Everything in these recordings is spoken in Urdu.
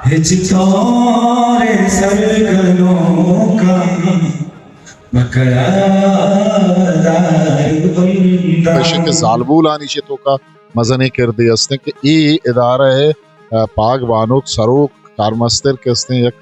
طور سرگلوں کا Beşik zalbulani şetoka mazane kirdi asne ki iyi idare hai paak banuk saruk karmaster ke asne yak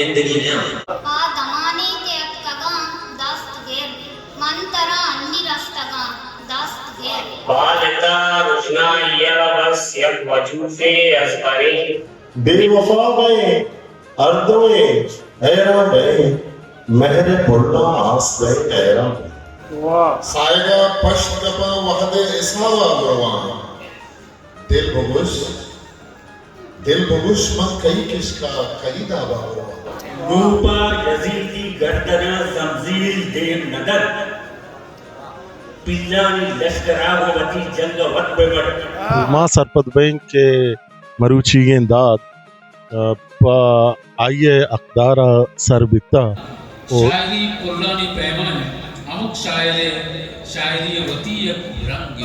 زندگی میں آدمانی کے اکتگاں دست گیر منترا انڈی رستگاں دست گیر بالتا روشنائی بس یک وجود ازبری بے وفا بے اردوے حیران بے مہر پڑنا آس بے حیران Saygı paş kapı vahde esmava burvan Dil buguş man kayi kishka kayi daba burvan روپا یزیدی گردنا زمزیل دیم ندر پیلانی لشکراغ وطی جنگ وط بمڑ ماں سرپد بینک کے مروچی گین داد پا آئیے اقدارا سر بیتا شاعری قرآنی پیمان امک شاعری وطی رنگ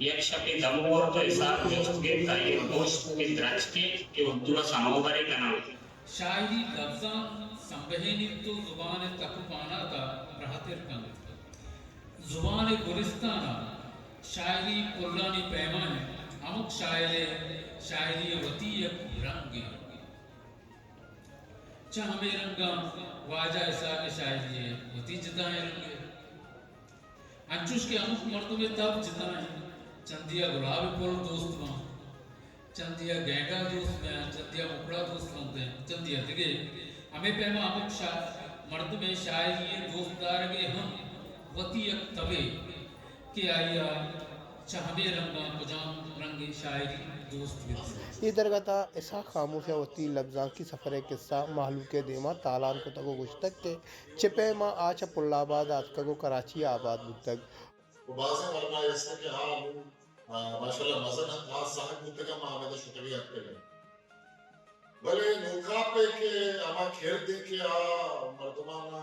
یک شپی دمور تو حساب جوست کے تائیر دوست کے درج کے اردو سنوبرے کنا شاعری لفظاں سمبہینی تو زبان تکپانا تا رہتر کن زبان گلستانا شاعری قرآنی پیمان امک شاعری وطی رنگ چاہمیں رنگا واجہ ایسا کے شاعری وطی جتائیں رنگ انچوش کے امک مردم تب جتائیں چندیا گلاب پور دوست ماں چندیا گینگا دوست میں چندیا مکڑا دوست مانتے ہیں چندیا دگے ہمیں پیما امک مرد میں شاعری دوست دارگے ہم وطی اک طبے کہ آئیا چاہمیں رنگا کجام رنگ شاعری دوست بیتے یہ درگتا ایسا خاموش وطی لفظاں کی سفر قصہ محلوق دیما تالان کو تگو گشتک کے چپے ماں آچا پلاباد آتکگو کراچی آباد بتگ Bazı varlar ise ki maşallah mazan ha sahip mutlaka Muhammed şutubiyat kare. Böyle nukape ke ama kherde ke mardumana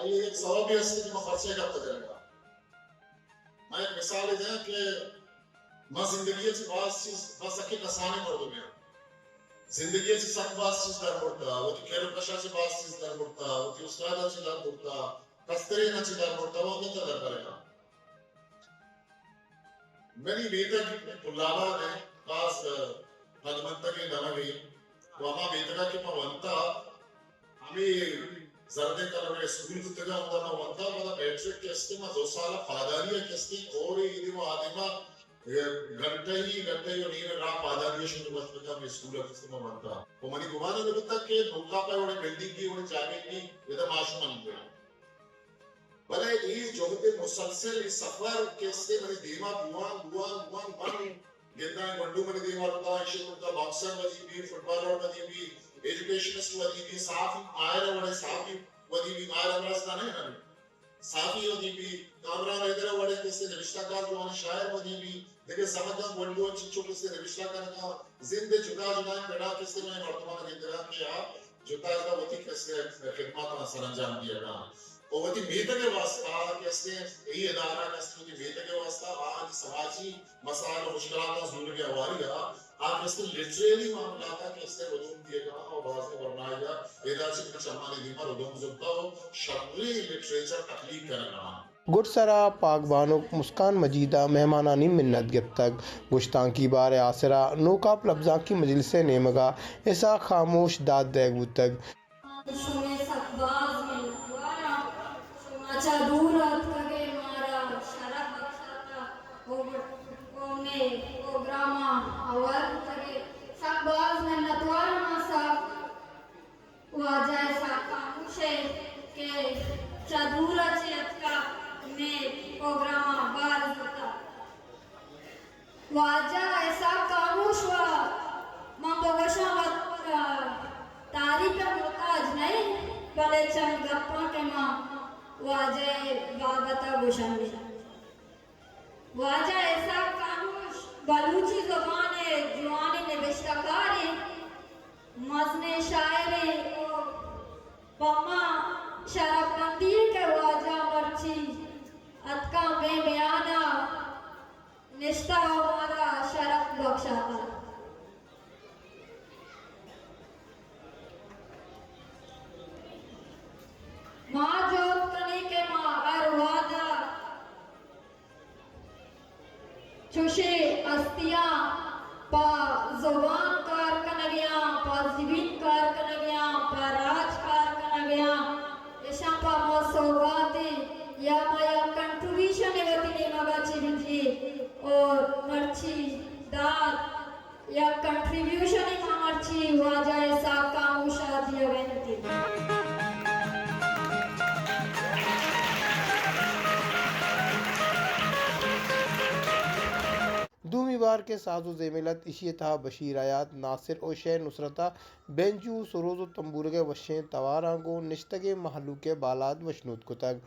آئیے ایک سوال بھی ہستی کہ میں خرچے کرتا جائے گا. میں ایک مثال دیں کہ میں زندگی سے بعض چیز میں سکی کسانے مردوں میں زندگی سے سک بعض چیز در بڑتا وہ تی کھیرو کشا سے بعض چیز در بڑتا وہ تی استادہ سے در بڑتا کستری نہ چی در بڑتا وہ نہیں در کرے گا. میری بیٹا کی طلابہ نے خاص خدمت کے دماغی وہ ہمیں بیٹا کہ میں ونتا ہمیں زردے کلمے اسکول کو تگا ہوتا میں ونتا وہ میٹرک کیستی میں 2 سال پاداریہ کیستی اور یہ وہ آدمہ گھنٹے ہی اور نیمے راہ پاداریہ شنو بچپن کا میں اسکول کیستی میں ونتا وہ منی گمانا نے بتا کہ نوکا پہ وڑے بلڈنگ کی وڑے جاگے کی یہ دا معاشو من گیا بلے یہ جو ہوتے مسلسل اس سفر کیستے منی دیما بوان گندہ گنڈو منی دیما رتا ایشی رتا باکسر وزی بھی فٹبالر وزی بھی ایجوکیشنسٹ وزی بھی صحافی آئرہ وڑے صحافی وزی بھی آئرہ امراستہ نہیں ہے صحافی وزی بھی کامران ایدرہ وڑے کسے نوشتہ کار جو آنے شاعر وزی بھی دیکھے سمجھا گنڈو چچو کسے نوشتہ کرنا زندے جدا پیڑا کسے میں مرتبہ گندرہ کیا جدا کا وطی کسے خدمات سر انجام دیا گا اور وطی بیتا کے واسطہ کسے ای ادارہ کسے وطی بیتا کے واسطہ آج سماجی مسائل و مشکلات ضرور کے حوالی گا آپ اس کو لٹریلی معاملات ہے کہ اس سے ردوم دیے گا اور بعض میں برنائے گا ایدار سے کچھ امانی دیمہ ردوم زبتا ہو شرقی لٹریچر تخلیق کرنا گڑسرا پاک بانو مسکان مجیدہ مہمانانی منت گتک گشتان کی بار آسرا نوکاپ لفظاں کی مجلس نیمگا ایسا خاموش داد دیگ بودتگ شمع سکباز میں نتوارا شماچا دورات کگے مارا شرف بخشاتا اونے پروگراما آور کگے سکباز میں نتوارا ماسا واجہ ایسا خاموشے کہ چادورا چیتکا میں پروگراما بارز بتا واجہ ایسا خاموش وا من بگشا وقت تاریخ محتاج نہیں بلے چند گپوں کے ماں واجہ بابتا گوشن بھی واجہ ایسا خاموش بلوچی زبان جوانی نوشتہ کاری مزن شاعری پما شرف بندی کے واجہ مرچی اتکا میں بیانا نشتہ ہمارا شرف بخشاتا ماں جوت کنی کے ماں اروادا چوشے استیاں پا زبان کار کنگیاں پا زبین کار کنگیاں پا راج کار کنگیاں ایشاں پا موسوغاتی یا مایا کنٹرویشن ایوتی نیمگا چیزی اور مرچی داد یا کنٹریبیوشن ایمہ مرچی واجہ ایسا کاموشا دیا وینتی دومی بار کے ساز و زیملت اشی تھا بشیر آیات ناصر او شہ نصرتا بینجو سروز و تنبورگے وشیں توارانگو نشتگے محلوک بالاد وشنود کتگ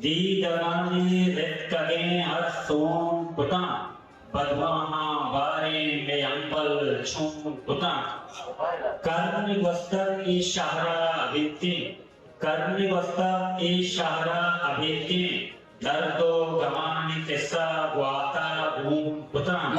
Didarani retkage arsun putam. Badwaha bare me ambal chun putam. Karni vastar e shahra abiti. Karni vastar e shahra abiti. Dardo gamani kissa guata boom putam.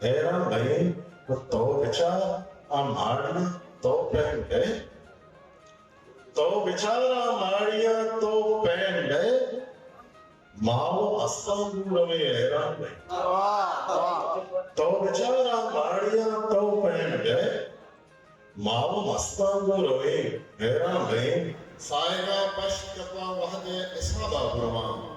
era bem to bichara amariya to pen gay to bichara amariya to pen gay mao astangurave era bem to bichara amariya to pen gay mao astangurave era bem saega pashkapa wahde isaba burwan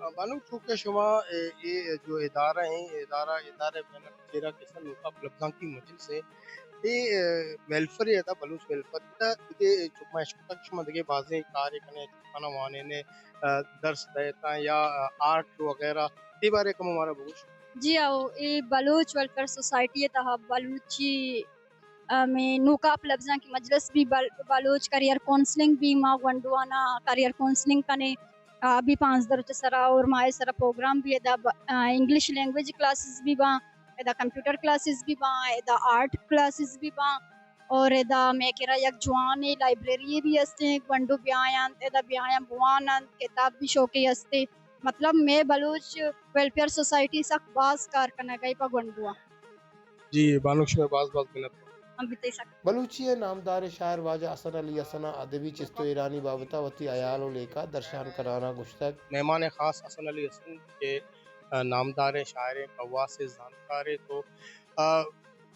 Bano چونکہ شما یہ جو ادارہ ہیں ادارے بین چیرا کسن نوکا لفظاں کی مجلس ہے یہ ویلفر ہے تھا بلوچ ویلفر تا دے چکما شکتا شما دے بازیں کار کنے چکانا وانے نے درس دیتا یا آرٹ وغیرہ یہ بارے کم ہمارا بوش جی آو یہ بلوچ ویلفیئر سوسائٹی تھا بلوچی میں نوکاپ لفظاں کی مجلس بھی بلوچ کریئر کونسلنگ بھی ماں گنڈوانا کریئر کونسلنگ کنے بھی 5 درجہ سرا اور مائے سرا پروگرام بھی ادا انگلش لینگویج کلاسز بھی با ادا کمپیوٹر کلاسز بھی با ادا آرٹ کلاسز بھی با اور ادا میں کرا یک جوان لائبریری بھی ہستے گنڈو بیاان ادا بیاان بوان کتاب بھی شوقی ہستے مطلب میں بلوچ ویلفیئر سوسائٹی سخت باز کار کرنا گئی پا گنڈوا جی بانوش میں باز منت ہم بھی تے سکتے بلوچی نامدار شاعر واجہ حسن علی حسنہ ادبی چستو ایرانی بابتا وتی عیال و لیکا درشان کرانا گشتک مہمان خاص حسن علی حسن کے نامدار شاعر قواس زانکار تو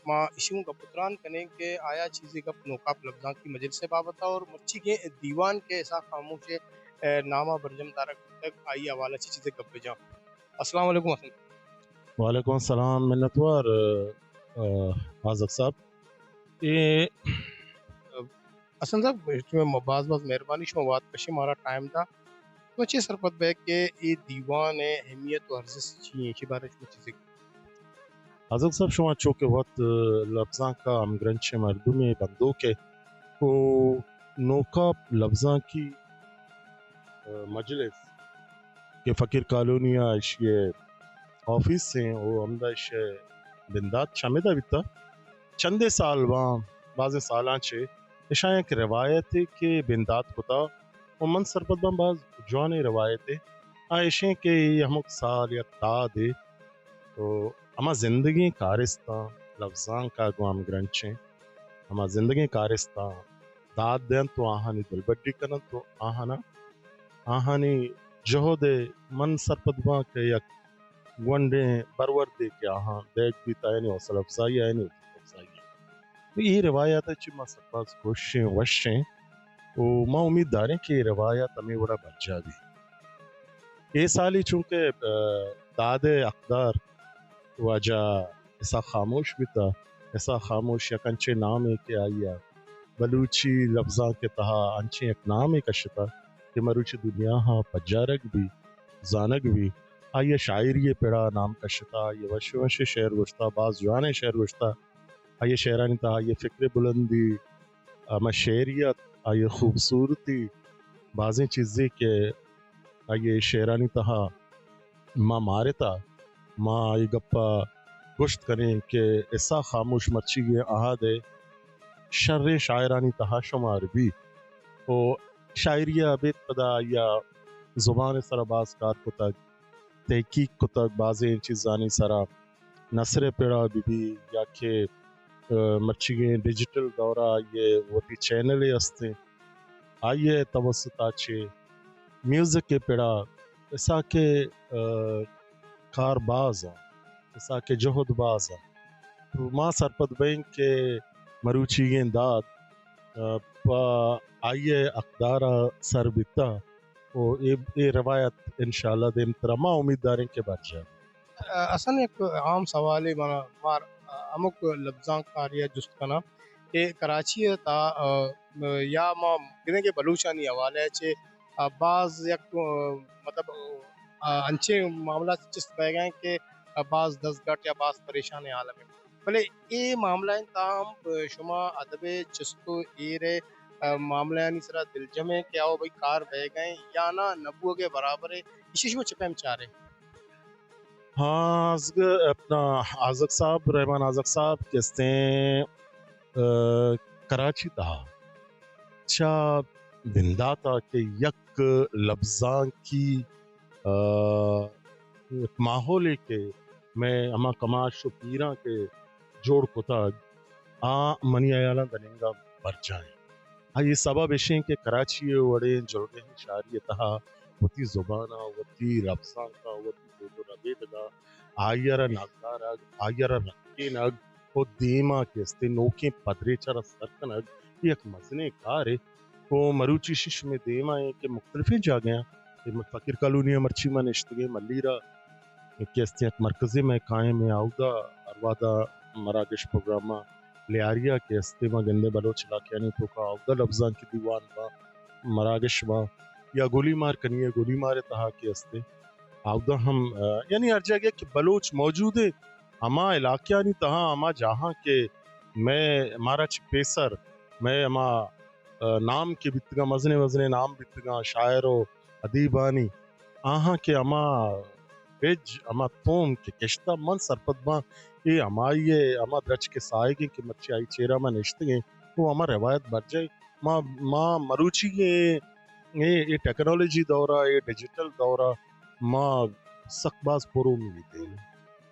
ماں اشوں کا پتران کنے کہ آیا چیزیں گپ نوکاپ لفظاں کی مجلس سے بابتا اور مرچی کے دیوان کے ایسا خاموش نامہ برجم دارک تک آئی حوالہ چیزیں گپ جا السلام علیکم حسن وعلیکم السلام منتوار آزق صاحب یہ حسن صاحب تمہیں بعض مہربانی شما بات کشی ہمارا ٹائم تھا تو اچھے سرپت بے کہ یہ دیوان ہے اہمیت و ارزش چیئے اسی بارے شما چیزیں آزق صاحب شما چوکے وقت لفظاں کا امگرنچ مردم بندو کے کو نوکاپ لفظاں کی مجلس کے فقیر کالونیا اشیے آفس سے وہ عمدہ اشیے بندات شامدہ بیتا چندے سال وہاں بعض سالان چھے اشاں ایک روایت ہے کہ بندات کتا وہ من سرپت بان بعض جوانے روایت ہے آئیشیں کہ یہ ہمک سال یا تا دے تو ہما زندگی کارستان لفظان کا گوام گرنچیں ہما زندگی کارستان داد دین تو آہانی دل بڑی کنن تو آہانی جہو دے من سرپت بان کہ یک گونڈے برور دے کہ آہاں دیکھ بھی تائنی حوصل افزائی آئینی افزائی یہ روایات ہے چی ما سرپاس کوششیں وشیں و ما امید داریں کہ یہ روایات ہمیں وڑا بچا بھی یہ سالی چونکہ داد اقدار واجہ ایسا خاموش بھی تھا ایسا خاموش یک انچے نام ہے کہ آئیا بلوچی لفظاں کے تہا انچے ایک نام ہے کشتا کہ مروچی دنیا ہاں پجارک بھی زانک بھی آئیے شاعری پیڑا نام کشتا یہ وش شعر گشتا بعض جوانے شعر گشتا آئیے شعرانی تہا آئیے فکر بلندی اما شعریت آئیے خوبصورتی بعضیں چیزیں کہ آئیے شعرانی تہا ماں مارتا ماں آئی گپا گشت کریں کہ ایسا خاموش مرچی گئے آہا دے شر شاعرانی تہا شمار بھی او شاعریہ بیت پدا یا زبان سر باز کار کو تک تحقیق کو تک بعضیں چیزانی سرا نثر پیڑا بھی یا کہ مرچی گئے ڈیجیٹل دورہ یہ وہی چینلے ہستے آئیے توسط آچے میوزک کے پیڑا ایسا کہ کار باز ہیں ایسا کہ جہد باز ہیں تو ماں سرپت بین کے مروچی گئے داد پا آئیے اقدارہ سر بیتا اور یہ روایت انشاءاللہ دیم ترہ ماں امید داریں کے بچ جائے اصلا ایک عام سوال ہے مار امک لفظاں کاریہ جست کنا کہ کراچی تا یا ما گنے کے بلوچانی حوالے چھے بعض یک مطلب انچے معاملات چست بہ گئے کہ بعض دزگٹ یا بعض پریشان عالم ہے بلے اے معاملہ تاہم شما ادب چستو ایرے معاملہ یعنی سرا دل جمع کہ آؤ بھئی کار بہ گئے یا نا نبو کے برابر ہے اسی شما چپیم چاہ رہے ہاں اپنا آزق صاحب رحمان آزق صاحب کہتے ہیں کراچی تھا اچھا بندہ تھا کہ یک لفظاں کی ماحول ہے کہ میں اما کماش و پیراں کے جوڑ کتا منی آیالاں دننگا بر جائیں یہ سبب اشیں کہ کراچی وڑے جڑے ہیں شاعری تہا وتی زبانہ وتی لفظاں کا وتی دو ربیدگا آئیر نگدار آئیر رکین اگ او دیما کیستے نوکیں پدرے چرا سرکن اگ یک مزنے کار ہے وہ مروچی شش میں دیما ہے کہ مختلفیں جاگیاں فقیر کالونی مرچی من اشتگی ملیرا کہ استیت مرکزی میں قائم ہے آؤدا اروادا مراگش پروگراما لیاریا کے استیما گندے بلوچ علاقیانی تو کا آؤدا لفظان کی دیوان با مراگش با یا گولی مار کنیے گولی مارے تہا کے استے آؤدا ہم یعنی ہر جگہ کہ بلوچ موجود ہے ہما علاقیانی تہا ہما جہاں کے میں ہمارا پیسر میں ہما نام کے بتگا مزنے نام بتگا شاعر و ادیبانی آہاں کے ہما بیج ہما توم کے کشتہ من سرپت با یہ ہمائی ہما درچ کے سائے گے کہ مرچی آئی چیرہ میں نشتے گے وہ ہما روایت بڑھ جائے ما مروچی یہ ٹیکنالوجی دورہ یہ ڈیجیٹل دورہ ما سخت باز پرو میں دے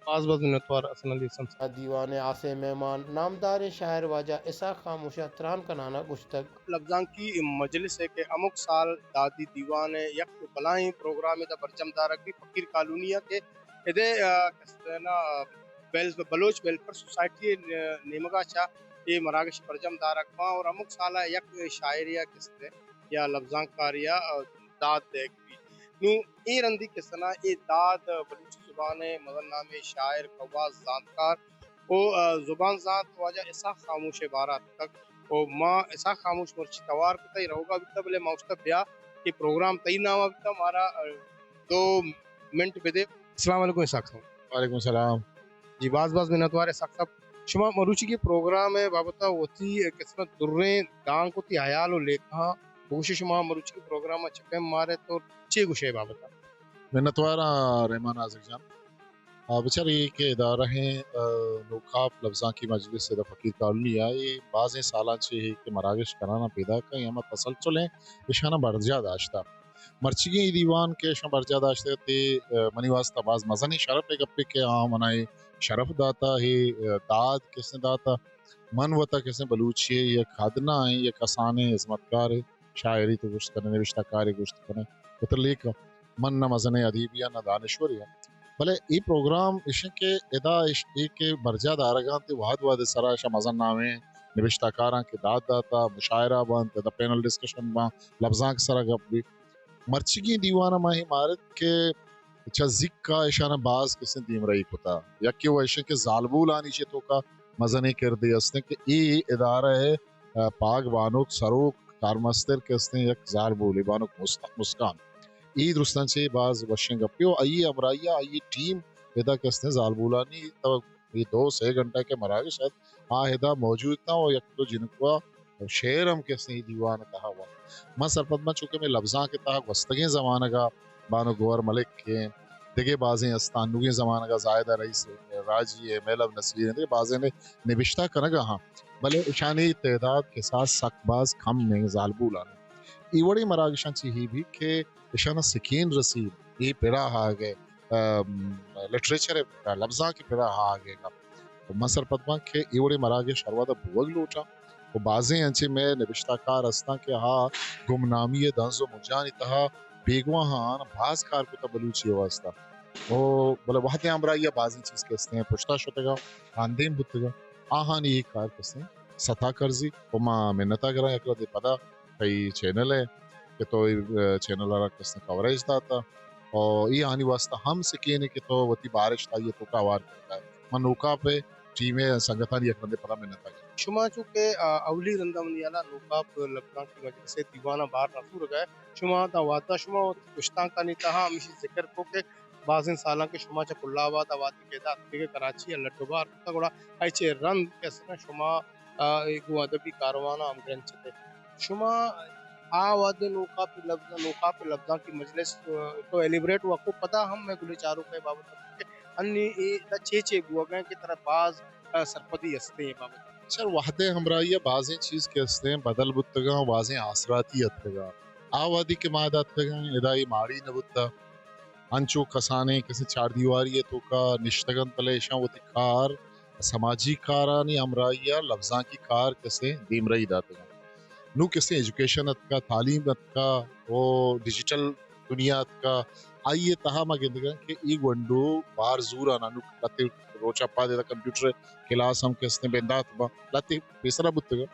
بعض منتوار حسن علی سمسا دیوان آسے مہمان نامدار شاعر واجہ اسحاق خاموشہ تران کنانا گشتگ لفظان کی مجلس ہے کہ امک سال دادی دیوان یک بلائیں پروگرام دا برجم دارکی فقیر کالونیا کے ادے کسنا بلوچ ویلفیئر سوسائٹی نیمگا چا یہ مراگش برجم دارک ماں اور امک سالہ یک شاعریہ کستے یا لفظان کاریا داد دے نو ای رندی کسنا ای داد بلوچی زبان مدن نام شاعر قواز زانتکار او زبان زانت واجہ اسحاق خاموش بارات تک او ماں اسحاق خاموش مرچی توار کتا ہی رہوگا بیتا بلے ماوشتا بیا کہ پروگرام تئی ناما بیتا ہمارا 2 منٹ بدے. السلام علیکم اسحاق صاحب. وعلیکم السلام. جی باز منتوار اسحاق صاحب شما مروچی کی پروگرام ہے بابتا ہوتی قسمت دریں دان کو تی حیال و لیکھاں کوشش شما مروچی کی پروگرام چکم مارے تو چی گوشے بابتا منتوارا رحمان آزق جان بچاری کہ ادارہ ہیں نوکاپ لفظاں کی مجلس سے فقیر کالونی آئے بعض سالان سے ہے کہ مراگش کرانا پیدا کہیں ہمیں تسلسل ہیں اشانہ برجا داشتا مرچگی دیوان کے اشانہ برجا داشتے تے منی واسطہ بعض مزنی شرف ہے گپے کے منائے شرف داتا ہے داد کس نے داتا من وطا کس نے بلوچی ہے یہ کھادنا ہے یہ کسان ہے عظمتکار ہے شاعری تو گشت کرنے رشتہ کاری گشت کرنے اتر لیک من نہ مزن ادیبیہ نہ دانشوریہ بھلے ای پروگرام اشن کے ادا اشن کے برجا دارگان تے وحد سرا اشا مزن نامے نوشتہ کاراں کے داد داتا مشاعرہ بانت دا پینل ڈسکشن بان لفظاں کے سرا گپ بھی مرچگی دیوانا ماہی مارت کے اچھا ذکا اشانہ باز کسے دیم رئی کتا یا کہ وہ اشن کے ظالبول آنی چھتو کا مزنے کردے اس نے کہ ای ادارہ ہے پاک بانوک سروک کارمستر کے اس نے یک ظالبول بانوک مسکان ای درستان سے باز وشن گپیو آئیے امرائیہ آئیے ٹیم ادا کس نے ظالبولانی یہ 2-3 گھنٹہ کے مراگش شاید آہدہ موجود تھا اور یک تو جنکوا شعر ہم کس نے دیوان کہا ہوا میں سرپت میں چونکہ میں لفظاں کے تحق وستگیں زمانہ کا بانو گوھر ملک کے دیکھے بازیں استانوگیں زمانہ کا زائدہ رئیس راجی ہے میلب نصیر دیکھے بازیں نے نوشتہ کرنگا ہاں بلے اشانی تعداد کے ساتھ سخت باز کم نہیں ظالبولانے ایوڑی مراگشان چی ہی بھی کہ اشانہ سکین رسید یہ پیرا آگے لٹریچر لفظاں کی پیرا آگے گا مصر پدمان کے ایوڑی مراگش شروعات بوگ لوٹا وہ بازیں انچے میں نوشتہ کار ہستاں کہ ہاں گمنامی دنزو مجانی تہا بیگواں ہاں بھاز کار کو تبلوچی واسطہ وہ بلے وحدی امرائیہ بازی چیز کہستے ہیں پشتا شتے گا آندیم بھتے گا آہانی یہ کار کہستے ہیں ستا کرزی وہ ماں منتا کرا اکلا دے پدا کئی چینل ہے کہ تو چینل آرہ کس نے کوریج داتا اور یہ آنی واسطہ ہم سکینے کہ تو وطی بارش تھا یہ تو کاوار کرتا ہے منوکا پہ ٹیمیں سنگتانی ایک بندے پڑا منتا گیا شما چونکہ اولی رندہ مندیالا نوکاپ لبنان کی مجلس سے دیوانا بار نفور گئے شما دا وعدہ شما کشتان کا نہیں تہا ہمیشہ ذکر کو کہ بعض سالاں کے شما چا کلا آباد آبادی کے دا کے کراچی اللہ دوبار تا گوڑا ایچے رند کیسے شما ایک ادبی کاروانا ہم گرن چتے شما آواد نوکاپ لفظاں کی مجلس تو ایلیبریٹ ہوا کو پتہ ہم میں گلے چاروں کے بابت کہ انی دا چے بوا گئے کی طرح باز سرپدی ہستے ہیں بابت سر وحدے ہمراہیہ بازیں چیز کے ہستے ہیں بدل بتگاں واضح آسراتی اتگاں آوادی کے مادہ اتگاں ادائی ماری نبتا انچو کسانے کسی 4 دیواری تو کا نشتگن تلیشاں وہ کار سماجی کارانی ہمراہیہ لفظاں کی کار کسے دیم رئی داتگاں نو کسے ایجوکیشن کا تعلیم کا وہ ڈیجیٹل دنیا کا آئیے تہا ما گندگاں کہ ای گونڈو بار زور آنا نو لتے روچا پا دیتا کمپیوٹر کلاس ہم کس نے بیندات با لتے پیسرہ بتگا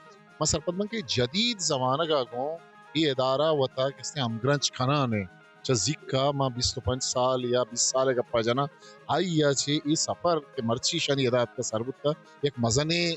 ما سرپت من کہ جدید زمانہ کا گوں یہ ادارہ وطا کس نے امگرنچ کھنانے zikka ma 25 sal ya 20 sal gappa jana ayya chi i safar ke marchi shani edat ka sarbutta ek mazane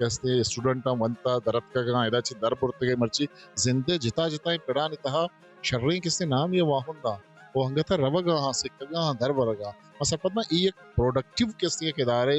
kaste student am wanta darat ka ga ida chi dar portige marchi zinde jita jita pedan itaha sharri kiste naam ye wahunda o hangata ravaga ha sikkaga dar baraga masapatna i ek productive kiste ke idare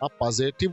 a positive